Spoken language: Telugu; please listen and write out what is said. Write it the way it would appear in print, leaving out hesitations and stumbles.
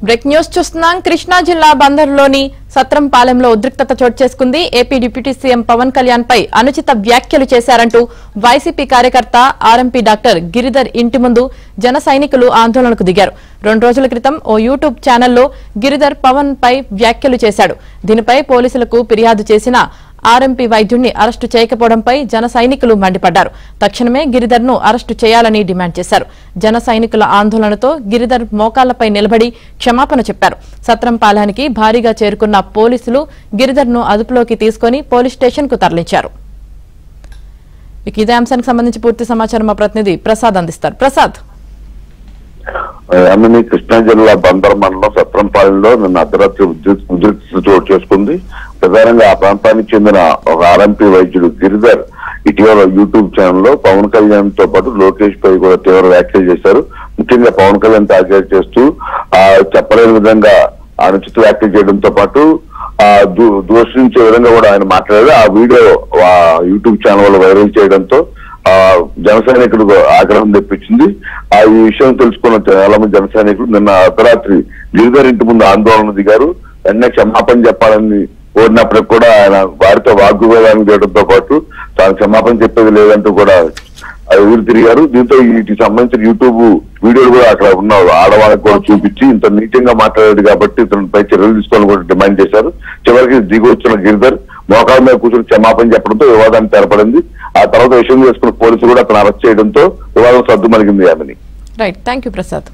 బ్రేక్ న్యూస్ చూస్తున్నాం. కృష్ణా జిల్లా బందర్లోని సత్రంపాలెంలో ఉద్రిక్తత చోటు చేసుకుంది. AP deputy CM Pavan Kalyan పై అనుచిత వ్యాఖ్యలు చేశారంటూ వైసీపీ కార్యకర్త ఆర్ఎంపీ డాక్టర్ గిరిధర్ ఇంటి ముందు జన సైనికులు ఆందోళనకు దిగారు. 2 రోజుల క్రితం ఓ యూట్యూబ్ ఛానల్లో గిరిధర్ పవన్ పై వ్యాఖ్యలు చేశాడు. దీనిపై పోలీసులకు ఫిర్యాదు చేసిన ఆర్ఎంపీ వైద్యుడిని అరెస్టు చేయకపోవడంపై జన సైనికులు మండిపడ్డారు. తక్షణమే గిరిధర్ ను అరెస్టు చేయాలని డిమాండ్ చేశారు. జన సైనికుల ఆందోళనతో గిరిధర్ మోకాళ్లపై నిలబడి క్షమాపణ చెప్పారు. సత్రంపాలెంకి భారీగా చేరుకున్న పోలీసులు గిరిధర్ ను అదుపులోకి తీసుకుని పోలీస్ స్టేషన్ కు తరలించారు. ఇదే అంశానికి సంబంధించి పూర్తి సమాచారం మా ప్రతినిధి ప్రసాద్ అందిస్తారు. ప్రసాద్, కృష్ణా జిల్లా బందర్ మండలం సత్రంపాలెంలో నిన్న అర్ధరాత్రి ఉద్రిక్తత చోటు చేసుకుంది. ప్రధానంగా ఆ ప్రాంతానికి చెందిన ఒక ఆర్ఎంపీ వైద్యుడు గిరిధర్ ఇటీవల యూట్యూబ్ ఛానల్లో పవన్ కళ్యాణ్ తో పాటు లోకేష్ పై కూడా తీవ్ర వ్యాఖ్యలు చేశారు. ముఖ్యంగా పవన్ కళ్యాణ్ టార్గెట్ చేస్తూ చెప్పలేని విధంగా అనుచిత వ్యాఖ్యలు చేయడంతో పాటు దూషించే విధంగా కూడా ఆయన మాట్లాడారు. ఆ వీడియో యూట్యూబ్ ఛానల్ వైరల్ చేయడంతో జన సైనికులు ఆగ్రహం తెప్పించింది. ఈ విషయం తెలుసుకున్న చాలా మంది జన సైనికులు నిన్న అర్ధరాత్రి గిరిధర్ ఇంటి ముందు ఆందోళన దిగారు. వెంటనే క్షమాపణ చెప్పాలని కోరినప్పటికి కూడా ఆయన వారితో వాగ్వివాదానికి చేయడంతో పాటు తాను క్షమాపణ చెప్పేది లేదంటూ కూడా ఊరు తిరిగారు. దీంతో వీటికి సంబంధించిన యూట్యూబ్ వీడియోలు కూడా అక్కడ ఉన్న ఆడవాళ్ళకి కూడా చూపించి ఇంత నీచంగా మాట్లాడాడు కాబట్టి ఇతనిపై చర్యలు తీసుకోవాలని కూడా డిమాండ్ చేశారు. చివరికి దిగి వచ్చిన గిరిధర్ మోకాళ్ళ మీద కూర్చొని క్షమాపణ చెప్పడంతో వివాదానికి తెరపడింది. ఆ తర్వాత విషయం చేసుకున్న పోలీసులు కూడా అతను అరెస్ట్ చేయడంతో వివాదం సద్దుమణిగింది. ఆమెని రైట్, థ్యాంక్ యూ ప్రసాద్.